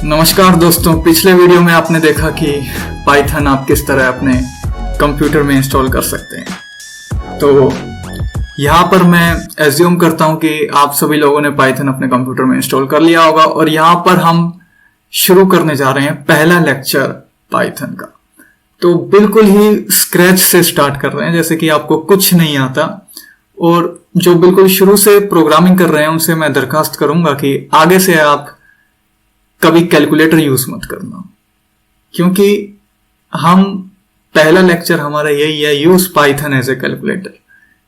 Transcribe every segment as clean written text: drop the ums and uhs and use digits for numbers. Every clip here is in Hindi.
नमस्कार दोस्तों, पिछले वीडियो में आपने देखा कि पाइथन आप किस तरह अपने कंप्यूटर में इंस्टॉल कर सकते हैं। तो यहाँ पर मैं एज्यूम करता हूँ कि आप सभी लोगों ने पाइथन अपने कंप्यूटर में इंस्टॉल कर लिया होगा और यहाँ पर हम शुरू करने जा रहे हैं पहला लेक्चर पाइथन का। तो बिल्कुल ही स्क्रैच से स्टार्ट कर रहे हैं, जैसे कि आपको कुछ नहीं आता। और जो बिल्कुल शुरू से प्रोग्रामिंग कर रहे हैं उनसे मैं दरखास्त करूंगा कि आगे से आप कभी कैलकुलेटर यूज मत करना, क्योंकि हम पहला लेक्चर हमारा यही है, use Python as a calculator.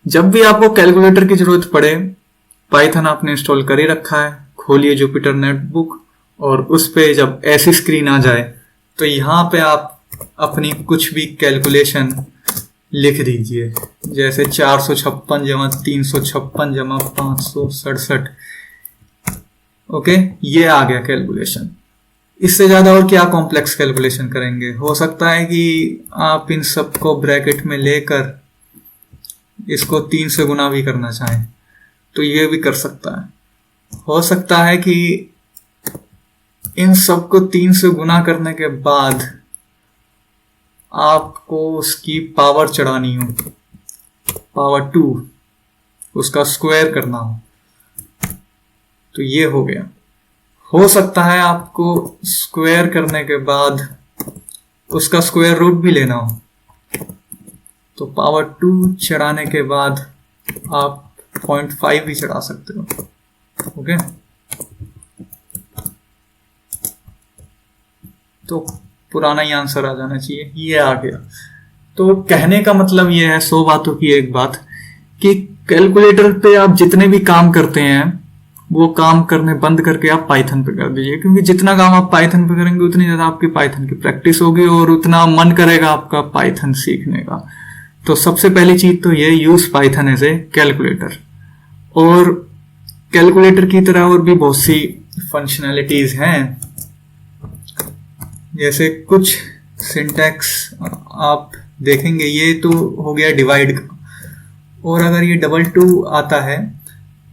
जब भी आपको कैलकुलेटर की जरूरत पड़े, पाइथन आपने इंस्टॉल कर ही रखा है, खोलिए जुपिटर नोटबुक और उस पे जब ऐसी स्क्रीन आ जाए तो यहाँ पे आप अपनी कुछ भी कैलकुलेशन लिख दीजिए, जैसे 456 जमा 356 जमा 567। ओके, ये आ गया कैलकुलेशन। इससे ज्यादा और क्या कॉम्प्लेक्स कैलकुलेशन करेंगे? हो सकता है कि आप इन सबको ब्रैकेट में लेकर इसको 3 से गुना भी करना चाहें तो ये भी कर सकता है। हो सकता है कि इन सबको 3 से गुना करने के बाद आपको उसकी पावर चढ़ानी हो, पावर 2, उसका स्क्वायर करना हो, तो ये हो गया। हो सकता है आपको स्क्वायर करने के बाद उसका स्क्वायर रूट भी लेना हो, तो पावर 2 चढ़ाने के बाद आप 0.5 भी चढ़ा सकते हो। ओके, तो पुराना ही आंसर आ जाना चाहिए, ये आ गया। तो कहने का मतलब ये है, 100 बातों की एक बात, कि कैलकुलेटर पे आप जितने भी काम करते हैं वो काम करने बंद करके आप पाइथन पे कर दीजिए, क्योंकि जितना काम आप पाइथन पे करेंगे उतनी ज्यादा आपकी पाइथन की प्रैक्टिस होगी और उतना मन करेगा आपका पाइथन सीखने का। तो सबसे पहली चीज तो ये, use Python as a calculator. और कैलकुलेटर की तरह और भी बहुत सी फंक्शनैलिटीज हैं, जैसे कुछ सिंटैक्स आप देखेंगे। ये तो हो गया डिवाइड का, और अगर ये 2 आता है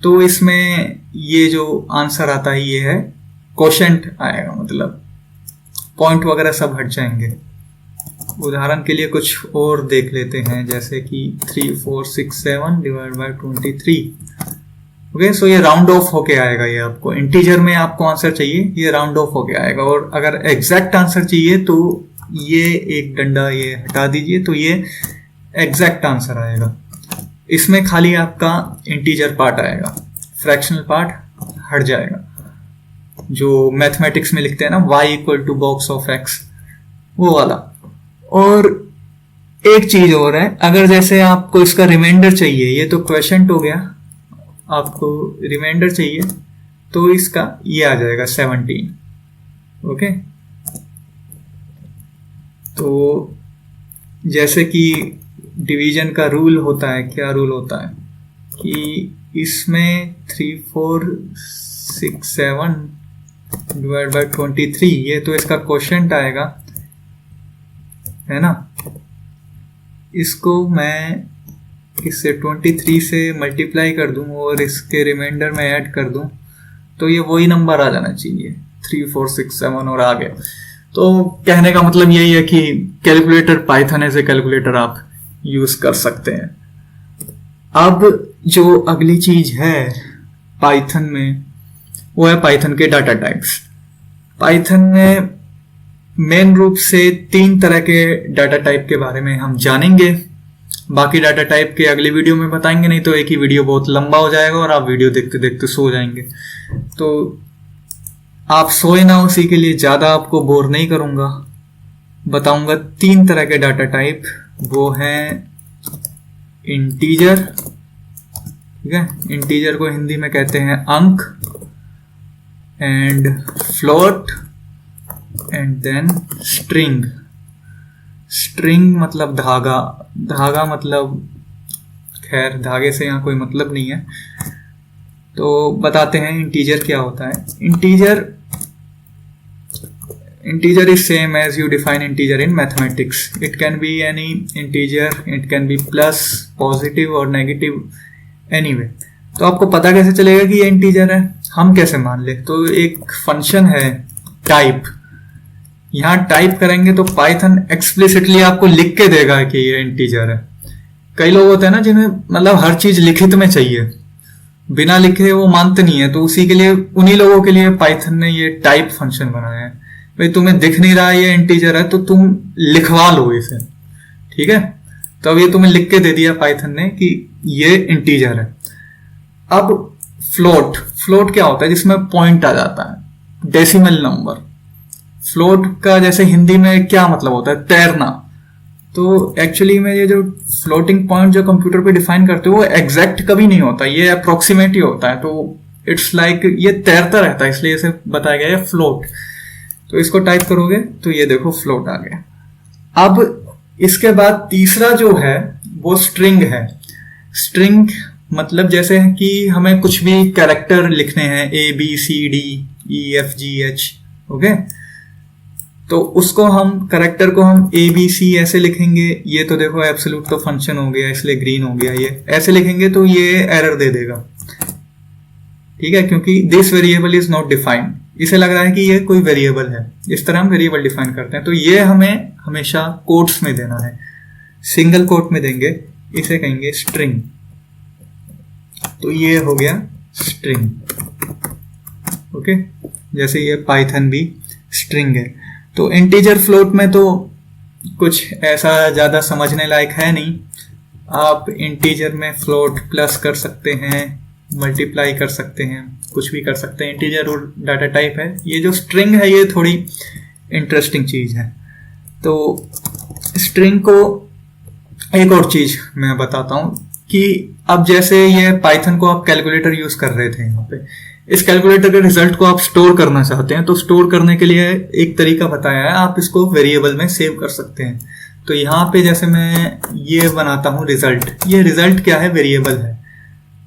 तो इसमें ये जो आंसर आता है ये है कोशेंट आएगा, मतलब पॉइंट वगैरह सब हट जाएंगे। उदाहरण के लिए कुछ और देख लेते हैं, जैसे कि 3467 डिवाइड बाय 23। ओके, सो ये राउंड ऑफ होके आएगा। ये आपको इंटीजर में आपको आंसर चाहिए, ये राउंड ऑफ होके आएगा। और अगर एग्जैक्ट आंसर चाहिए तो ये एक डंडा ये हटा दीजिए, तो ये एग्जैक्ट आंसर आएगा। इसमें खाली आपका इंटीजर पार्ट आएगा, फ्रैक्शनल पार्ट हट जाएगा। जो मैथमेटिक्स में लिखते हैं ना, y = box of x, वो वाला। और एक चीज और है, अगर जैसे आपको इसका रिमाइंडर चाहिए, ये तो क्वेश्चन हो गया, आपको रिमाइंडर चाहिए तो इसका ये आ जाएगा 17। ओके, तो जैसे कि डिवीजन का रूल होता है, क्या रूल होता है कि इसमें 3467 डिवाइड बाय 23, ये तो इसका क्वोशिएंट आएगा, है ना। इसको मैं इससे 23 से मल्टीप्लाई कर दूं और इसके रिमाइंडर में ऐड कर दूं तो ये वही नंबर आ जाना चाहिए, 3467, और आ गया। तो कहने का मतलब यही है कि calculator, Python as a calculator आप यूज कर सकते हैं। अब जो अगली चीज है पाइथन में, वो है पाइथन के डाटा टाइप्स। पाइथन में मेन रूप से 3 तरह के डाटा टाइप के बारे में हम जानेंगे। बाकी डाटा टाइप के अगली वीडियो में बताएंगे, नहीं तो एक ही वीडियो बहुत लंबा हो जाएगा और आप वीडियो देखते देखते सो जाएंगे। तो आप सोए ना, उसी के लिए ज्यादा आपको बोर नहीं करूंगा, बताऊंगा 3 तरह के डाटा टाइप। वो है इंटीजर, ठीक है, इंटीजर को हिंदी में कहते हैं अंक, and float, and then string. String मतलब धागा, धागा मतलब, खैर धागे से यहाँ कोई मतलब नहीं है। तो बताते हैं इंटीजर क्या होता है। Integer is same as you define integer in mathematics. It can be any integer, it can be plus, positive or negative, anyway. तो आपको पता कैसे चलेगा कि ये इंटीजर है? हम कैसे मान ले? तो एक फंक्शन है टाइप। यहाँ टाइप करेंगे तो पाइथन एक्सप्लिसिटली आपको लिख के देगा कि ये इंटीजर है। कई लोग होते हैं ना जिन्हें मतलब हर चीज लिखित में चाहिए, बिना लिखे वो मानते नहीं है, तो उसी के लिए, उन्हीं लोगों के लिए पाइथन ने ये टाइप फंक्शन बनाया है। भाई तुम्हें दिख नहीं रहा ये इंटीजर है तो तुम लिखवा लो इसे, ठीक है। तो अब ये तुम्हें लिख के दे दिया पाइथन ने कि ये इंटीजर है। अब फ्लोट, फ्लोट क्या होता है? जिसमें पॉइंट आ जाता है, डेसिमल नंबर। फ्लोट का जैसे हिंदी में क्या मतलब होता है? तैरना। तो एक्चुअली में ये जो फ्लोटिंग पॉइंट जो कंप्यूटर पे डिफाइन करते हो वो एग्जैक्ट कभी नहीं होता, ये अप्रोक्सीमेट ही होता है। तो इट्स लाइक ये तैरता रहता है, इसलिए इसे बताया गया है फ्लोट। तो इसको टाइप करोगे तो ये देखो फ्लोट आ गया। अब इसके बाद तीसरा जो है वो स्ट्रिंग है। स्ट्रिंग मतलब जैसे कि हमें कुछ भी कैरेक्टर लिखने हैं, ABCDEFGH, ओके। तो उसको हम कैरेक्टर को हम ABC ऐसे लिखेंगे। ये तो देखो एब्सोल्यूट तो फंक्शन हो गया इसलिए ग्रीन हो गया। ये ऐसे लिखेंगे तो ये एरर दे देगा, ठीक है, क्योंकि this variable is not defined. इसे लग रहा है कि ये कोई वेरिएबल है। इस तरह हम वेरिएबल डिफाइन करते हैं। तो ये हमें हमेशा कोट्स में देना है, सिंगल कोट में देंगे। इसे कहेंगे स्ट्रिंग। तो ये हो गया स्ट्रिंग, ओके। जैसे ये पाइथन भी स्ट्रिंग है। तो इंटीजर फ्लोट में तो कुछ ऐसा ज्यादा समझने लायक है नहीं। आप इंटीजर में फ्लोट प्लस कर सकते हैं, मल्टीप्लाई कर सकते हैं, कुछ भी कर सकते हैं। इंटीजर और डाटा टाइप है। ये जो स्ट्रिंग है ये थोड़ी इंटरेस्टिंग चीज है। तो स्ट्रिंग को एक और चीज मैं बताता हूं कि अब जैसे ये पाइथन को आप कैलकुलेटर यूज कर रहे थे, यहाँ पे इस कैलकुलेटर के रिजल्ट को आप स्टोर करना चाहते हैं। तो स्टोर करने के लिए एक तरीका बताया है, आप इसको वेरिएबल में सेव कर सकते हैं। तो यहाँ पे जैसे मैं ये बनाता हूँ रिजल्ट, ये रिजल्ट क्या है? वेरिएबल है।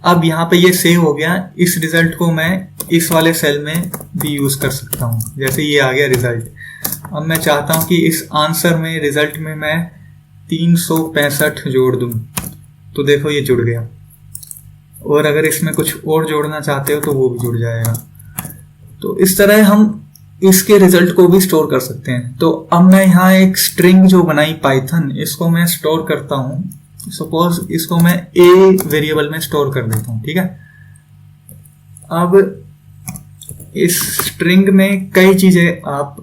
अब यहाँ पे ये सेव हो गया। इस रिजल्ट को मैं इस वाले सेल में भी यूज कर सकता हूँ। जैसे ये आ गया रिजल्ट। अब मैं चाहता हूँ कि इस आंसर में, रिजल्ट में मैं 365 जोड़ दूं, तो देखो ये जुड़ गया। और अगर इसमें कुछ और जोड़ना चाहते हो तो वो भी जुड़ जाएगा। तो इस तरह हम इसके रिजल्ट को भी स्टोर कर सकते हैं। तो अब मैं यहाँ एक स्ट्रिंग जो बनाई पाइथन, इसको मैं स्टोर करता हूँ। सपोज इसको मैं A वेरिएबल में स्टोर कर देता हूँ, ठीक है। अब इस स्ट्रिंग में कई चीजें आप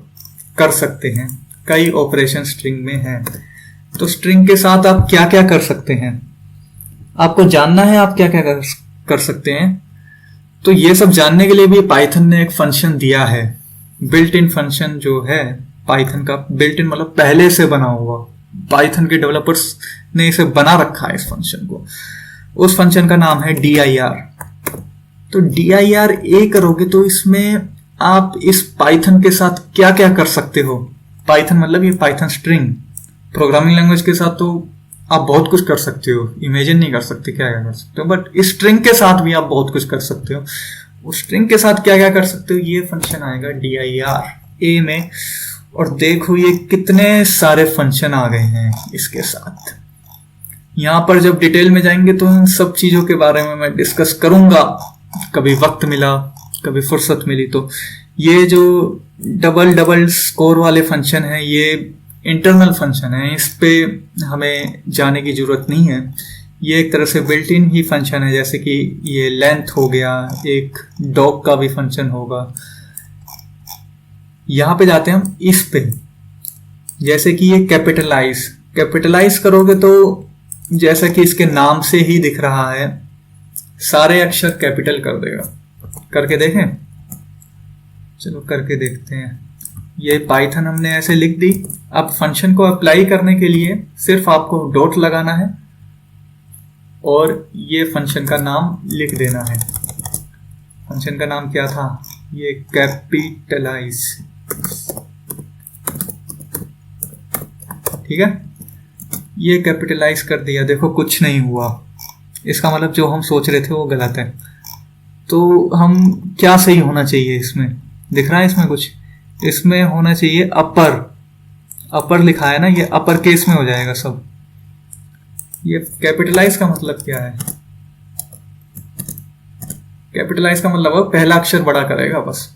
कर सकते हैं, कई ऑपरेशन स्ट्रिंग में हैं। तो स्ट्रिंग के साथ आप क्या क्या कर सकते हैं, आपको जानना है आप क्या क्या कर सकते हैं। तो ये सब जानने के लिए भी पाइथन ने एक फंक्शन दिया है। बिल्ट इन फंक्शन जो है पाइथन का, बिल्ट इन मतलब पहले से बना हुआ, पाइथन के डेवलपर्स ने इसे बना रखा है इस फंक्शन को। उस फंक्शन का नाम है dir। तो dir ए करोगे तो इसमें आप इस पाइथन के साथ क्या क्या कर सकते हो। पाइथन मतलब ये पाइथन स्ट्रिंग, प्रोग्रामिंग लैंग्वेज के साथ तो आप बहुत कुछ कर सकते हो, इमेजिन नहीं कर सकते क्या क्या कर सकते हो, बट इस स्ट्रिंग के साथ भी आप बहुत कुछ कर सकते हो। उस स्ट्रिंग के साथ क्या क्या कर सकते हो, ये फंक्शन आएगा dir ए में। और देखो ये कितने सारे फंक्शन आ गए हैं इसके साथ। यहाँ पर जब डिटेल में जाएंगे तो इन सब चीजों के बारे में मैं डिस्कस करूंगा, कभी वक्त मिला, कभी फुर्सत मिली तो। ये जो डबल स्कोर वाले फंक्शन है ये इंटरनल फंक्शन है, इस पे हमें जाने की जरूरत नहीं है। ये एक तरह से बिल्ट इन ही फंक्शन है, जैसे कि ये लेंथ हो गया, एक डॉग का भी फंक्शन होगा। यहाँ पे जाते हैं हम इस पे, जैसे कि ये कैपिटलाइज करोगे तो जैसा कि इसके नाम से ही दिख रहा है सारे अक्षर कैपिटल कर देगा। करके देखें, चलो करके देखते हैं। ये पाइथन हमने ऐसे लिख दी। अब फंक्शन को अप्लाई करने के लिए सिर्फ आपको डॉट लगाना है और ये फंक्शन का नाम लिख देना है। फंक्शन का नाम क्या था, ये कैपिटलाइज, ठीक है। ये कैपिटलाइज कर दिया, देखो कुछ नहीं हुआ। इसका मतलब जो हम सोच रहे थे वो गलत है। तो हम क्या सही होना चाहिए इसमें, दिख रहा है इसमें कुछ, इसमें होना चाहिए अपर लिखा है ना, ये अपर केस में हो जाएगा सब। ये कैपिटलाइज का मतलब क्या है, कैपिटलाइज का मतलब पहला अक्षर बड़ा करेगा बस।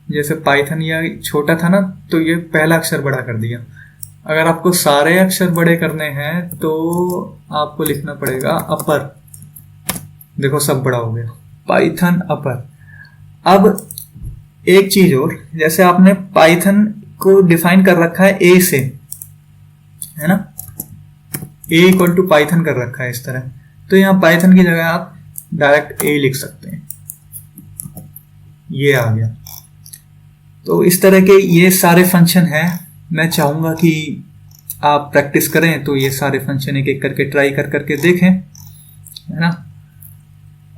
जैसे पाइथन या छोटा था ना, तो ये पहला अक्षर बड़ा कर दिया। अगर आपको सारे अक्षर बड़े करने हैं तो आपको लिखना पड़ेगा अपर। देखो सब बड़ा हो गया, पाइथन अपर। अब एक चीज और, जैसे आपने पाइथन को डिफाइन कर रखा है ए से, है ना, ए इक्वल टू पाइथन कर रखा है इस तरह, तो यहाँ पाइथन की जगह आप डायरेक्ट ए लिख सकते हैं। ये आ गया। तो इस तरह के ये सारे फंक्शन हैं। मैं चाहूंगा कि आप प्रैक्टिस करें, तो ये सारे फंक्शन एक एक करके ट्राई कर करके देखें, है ना।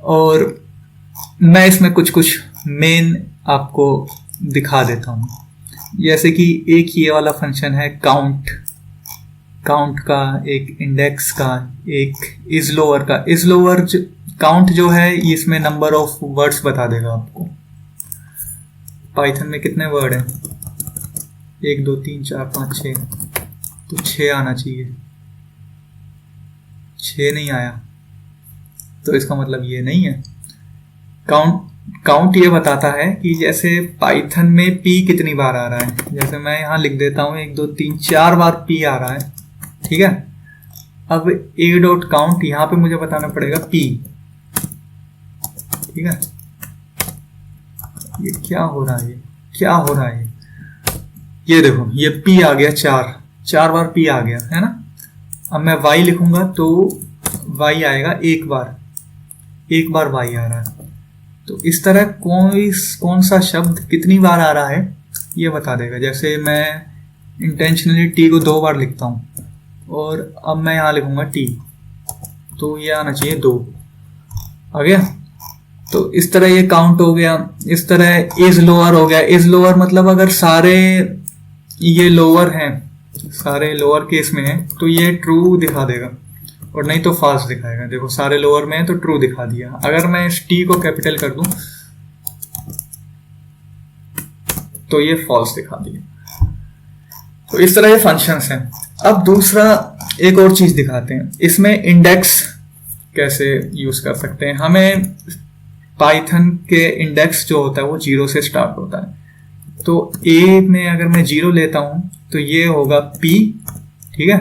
और मैं इसमें कुछ कुछ मेन आपको दिखा देता हूँ। जैसे कि एक ये वाला फंक्शन है काउंट, काउंट का, एक इंडेक्स का, एक इज लोअर का। इज लोअर काउंट जो है इसमें नंबर ऑफ वर्ड्स बता देगा आपको। पाइथन में कितने वर्ड हैं, 1 2 3 4 5 6, तो 6 आना चाहिए, 6 नहीं आया, तो इसका मतलब ये नहीं है। काउंट ये बताता है कि जैसे पाइथन में p कितनी बार आ रहा है। जैसे मैं यहाँ लिख देता हूँ 1 2 3 4 बार p आ रहा है, ठीक है। अब a डॉट काउंट, यहाँ पे मुझे बताना पड़ेगा p, ठीक है। ये क्या हो रहा है, क्या हो रहा है, ये देखो ये p आ गया, 4 बार p आ गया, है ना। अब मैं y लिखूंगा तो y आएगा एक बार y आ रहा है। तो इस तरह कौन सा शब्द कितनी बार आ रहा है ये बता देगा। जैसे मैं इंटेंशनली t को 2 बार लिखता हूँ और अब मैं यहाँ लिखूंगा t, तो ये आना चाहिए 2, आ गया। तो इस तरह ये काउंट हो गया। इस तरह इज लोअर हो गया। इज लोअर मतलब अगर सारे ये लोअर हैं, सारे लोअर केस में हैं, तो ये ट्रू दिखा देगा, और नहीं तो फॉल्स दिखाएगा। देखो सारे लोअर में है तो ट्रू दिखा दिया। अगर मैं इस टी को कैपिटल कर दूं तो ये फॉल्स दिखा दिया। तो इस तरह ये फंक्शंस हैं। अब दूसरा एक और चीज दिखाते हैं, इसमें इंडेक्स कैसे यूज कर सकते हैं। हमें पाइथन के इंडेक्स जो होता है वो 0 से स्टार्ट होता है। तो a में अगर मैं 0 लेता हूं तो ये होगा p, ठीक है।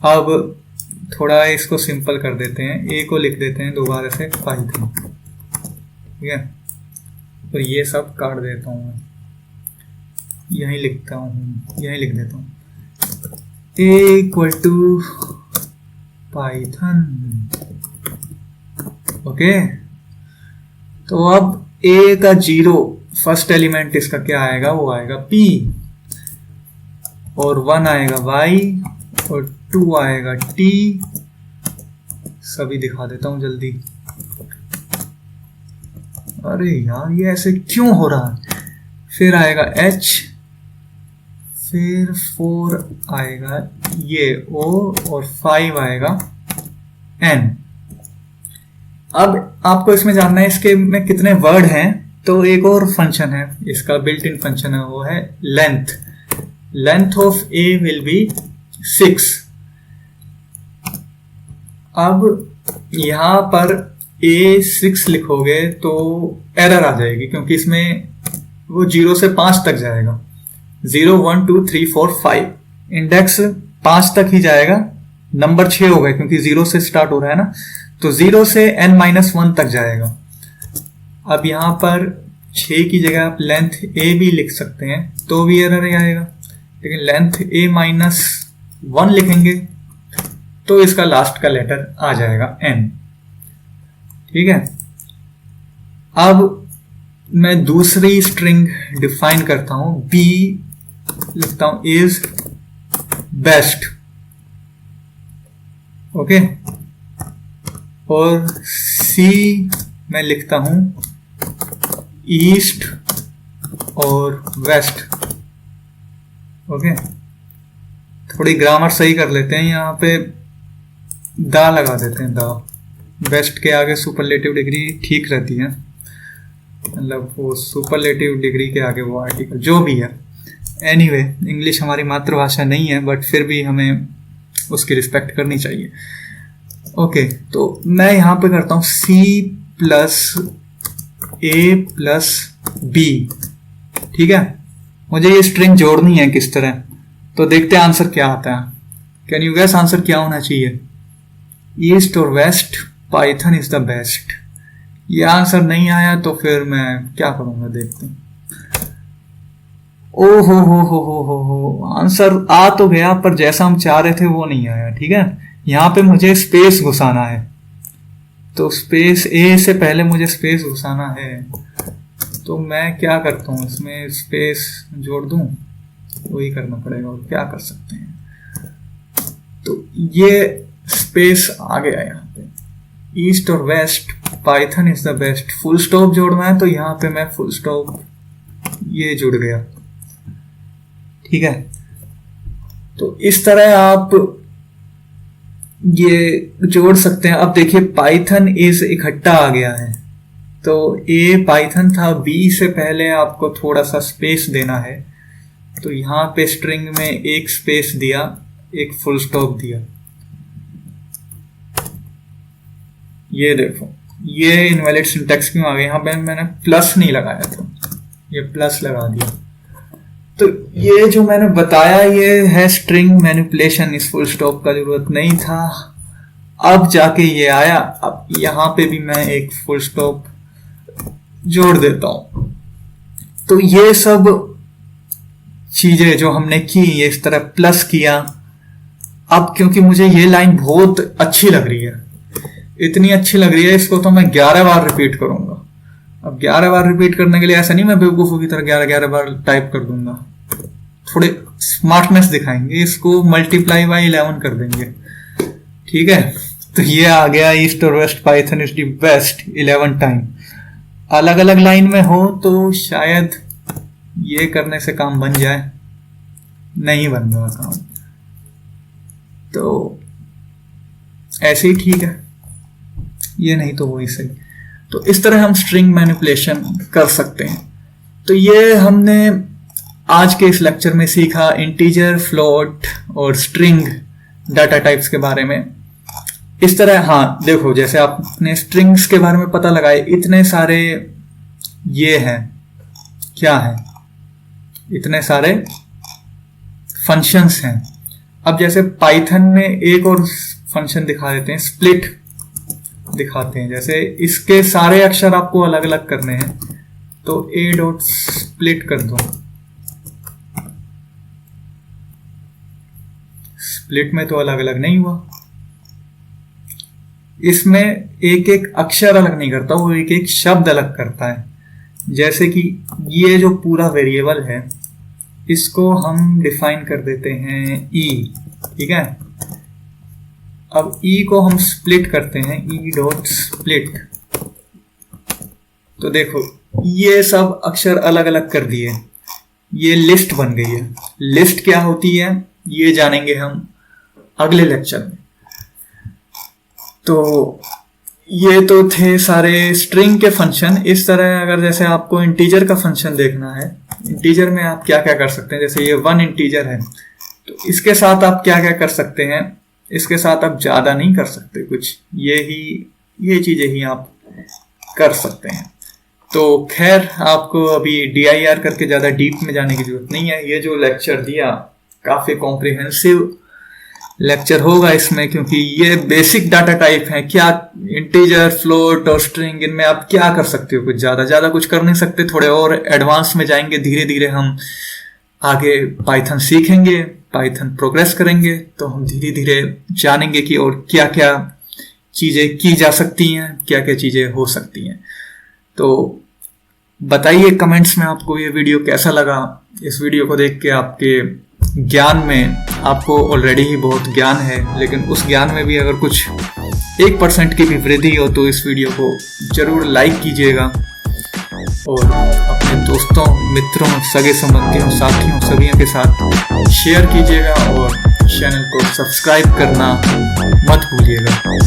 अब थोड़ा इसको सिंपल कर देते हैं, a को लिख देते हैं दोबारा से पाइथन, ठीक है। और ये सब काट देता हूं मैं, यहीं लिखता हूं, यहीं लिख देता हूं a equal to Python, okay. तो अब a का 0 फर्स्ट एलिमेंट इसका क्या आएगा, वो आएगा p, और 1 आएगा y, और 2 आएगा t। सभी दिखा देता हूं जल्दी। अरे यार ये ऐसे क्यों हो रहा है। फिर आएगा h, फिर 4 आएगा ये o, और 5 आएगा n। अब आपको इसमें जानना है इसके में कितने वर्ड हैं। तो एक और फंक्शन है इसका, बिल्ट इन फंक्शन है, वो है length. Length of a will be 6। अब यहां पर a 6 लिखोगे तो एरर आ जाएगी, क्योंकि इसमें वो 0 से 5 तक जाएगा। 0 1 2 3 4 5 इंडेक्स 5 तक ही जाएगा। नंबर 6 हो गए क्योंकि 0 से स्टार्ट हो रहा है ना, तो 0 से n-1 तक जाएगा। अब यहां पर 6 की जगह आप लेंथ a भी लिख सकते हैं तो भी एरर आएगा, लेकिन लेंथ a-1 लिखेंगे तो इसका लास्ट का लेटर आ जाएगा n, ठीक है। अब मैं दूसरी स्ट्रिंग डिफाइन करता हूं, b लिखता हूं इज बेस्ट, ओके। और c मैं लिखता हूं ईस्ट और वेस्ट, ओके। थोड़ी ग्रामर सही कर लेते हैं, यहाँ पे दा लगा देते हैं, दा। बेस्ट के आगे सुपरलेटिव डिग्री ठीक रहती है, मतलब वो सुपरलेटिव डिग्री के आगे वो आर्टिकल जो भी है। एनीवे, इंग्लिश हमारी मातृभाषा नहीं है, बट फिर भी हमें उसकी रिस्पेक्ट करनी चाहिए, ओके। तो मैं यहाँ पे करता हूँ c plus a plus b, ठीक है। मुझे ये स्ट्रिंग जोड़नी है किस तरह, तो देखते हैं आंसर क्या आता है। कैन यू गेस आंसर क्या होना चाहिए? ईस्ट और west, Python is the best. ये आंसर नहीं आया तो फिर मैं क्या करूंगा, देखते हैं। ओ हो, आंसर आ तो गया पर जैसा हम चाह रहे थे वो नहीं आया, ठीक है। यहाँ पे मुझे स्पेस घुसाना है, तो स्पेस ए से पहले मुझे स्पेस घुसाना है, तो मैं क्या करता हूँ, इसमें स्पेस जोड़ दूं, वही करना पड़ेगा, और क्या कर सकते हैं। तो ये स्पेस आ गया यहाँ पे, ईस्ट और west, Python is the best. Full stop जोड़ना है तो यहाँ पे मैं फुल स्टॉप, ये जुड़ गया, ठीक है। तो इस तरह आप ये जोड़ सकते हैं। अब देखिए पाइथन इज इकट्ठा आ गया है, तो ए पाइथन था, बी से पहले आपको थोड़ा सा स्पेस देना है, तो यहाँ पे स्ट्रिंग में एक स्पेस दिया, एक फुल स्टॉप दिया। ये देखो, ये इनवैलिड सिंटैक्स क्यों आ गया, यहाँ पे मैंने प्लस नहीं लगाया था, ये प्लस लगा दिया। तो ये जो मैंने बताया ये है स्ट्रिंग मैनिपुलेशन, इस फुल स्टॉप का जरूरत नहीं था, अब जाके ये आया। अब यहाँ पे भी मैं एक फुल स्टॉप जोड़ देता हूं। तो ये सब चीजें जो हमने की, ये इस तरह प्लस किया। अब क्योंकि मुझे ये लाइन बहुत अच्छी लग रही है, इतनी अच्छी लग रही है, इसको तो मैं 11 बार रिपीट करूंगा। अब 11 बार रिपीट करने के लिए ऐसा नहीं मैं बेवकूफों की तरह 11 बार टाइप कर दूंगा, थोड़े स्मार्टनेस दिखाएंगे, इसको मल्टीप्लाई बाय 11 कर देंगे, ठीक है। तो ये आ गया, ईस्ट और west Python is the best 11 time. अलग अलग लाइन में हो तो शायद ये करने से काम बन जाए, नहीं बन रहा काम, तो ऐसे ही ठीक है, ये नहीं तो वही सही। तो इस तरह हम स्ट्रिंग मैनिपुलेशन कर सकते हैं। तो ये हमने आज के इस लेक्चर में सीखा इंटीजर, फ्लोट और स्ट्रिंग डाटा टाइप्स के बारे में। इस तरह, हाँ देखो, जैसे आपने स्ट्रिंग्स के बारे में पता लगाए, इतने सारे ये हैं, क्या है, इतने सारे फंक्शंस हैं। अब जैसे पाइथन में एक और फंक्शन दिखा देते हैं, स्प्लिट दिखाते हैं। जैसे इसके सारे अक्षर आपको अलग अलग करने हैं, तो ए डॉट स्प्लिट कर दो। स्प्लिट में तो अलग अलग नहीं हुआ, इसमें एक एक अक्षर अलग नहीं करता, वो एक एक शब्द अलग करता है। जैसे कि ये जो पूरा वेरिएबल है, इसको हम डिफाइन कर देते हैं ई, ठीक है। अब ई को हम स्प्लिट करते हैं, ई डॉट स्प्लिट। तो देखो ये सब अक्षर अलग अलग कर दिए, ये लिस्ट बन गई है। लिस्ट क्या होती है ये जानेंगे हम अगले लेक्चर में। तो ये तो थे सारे स्ट्रिंग के फंक्शन। इस तरह अगर जैसे आपको इंटीजर का फंक्शन देखना है, इंटीजर में आप क्या क्या कर सकते हैं, जैसे ये 1 इंटीजर है, तो इसके साथ आप क्या क्या कर सकते हैं, इसके साथ आप ज्यादा नहीं कर सकते कुछ, ये चीजें ही आप कर सकते हैं। तो खैर आपको अभी DIR करके ज्यादा डीप में जाने की जरूरत नहीं है। ये जो लेक्चर दिया काफी कॉम्प्रिहेंसिव लेक्चर होगा इसमें, क्योंकि ये बेसिक डाटा टाइप है। क्या इंटीजर, फ्लोट और स्ट्रिंग, इनमें आप क्या कर सकते हो, कुछ ज्यादा कुछ कर नहीं सकते। थोड़े और एडवांस में जाएंगे, धीरे धीरे हम आगे पाइथन सीखेंगे, पाइथन प्रोग्रेस करेंगे, तो हम धीरे धीरे जानेंगे कि और क्या क्या चीजें की जा सकती हैं, क्या क्या चीजें हो सकती हैं। तो बताइए कमेंट्स में आपको ये वीडियो कैसा लगा। इस वीडियो को देख के आपके ज्ञान में, आपको ऑलरेडी ही बहुत ज्ञान है, लेकिन उस ज्ञान में भी अगर कुछ 1% की भी वृद्धि हो तो इस वीडियो को जरूर लाइक कीजिएगा और अपने दोस्तों, मित्रों, सगे संबंधियों, साथियों सभी के साथ शेयर कीजिएगा और चैनल को सब्सक्राइब करना मत भूलिएगा।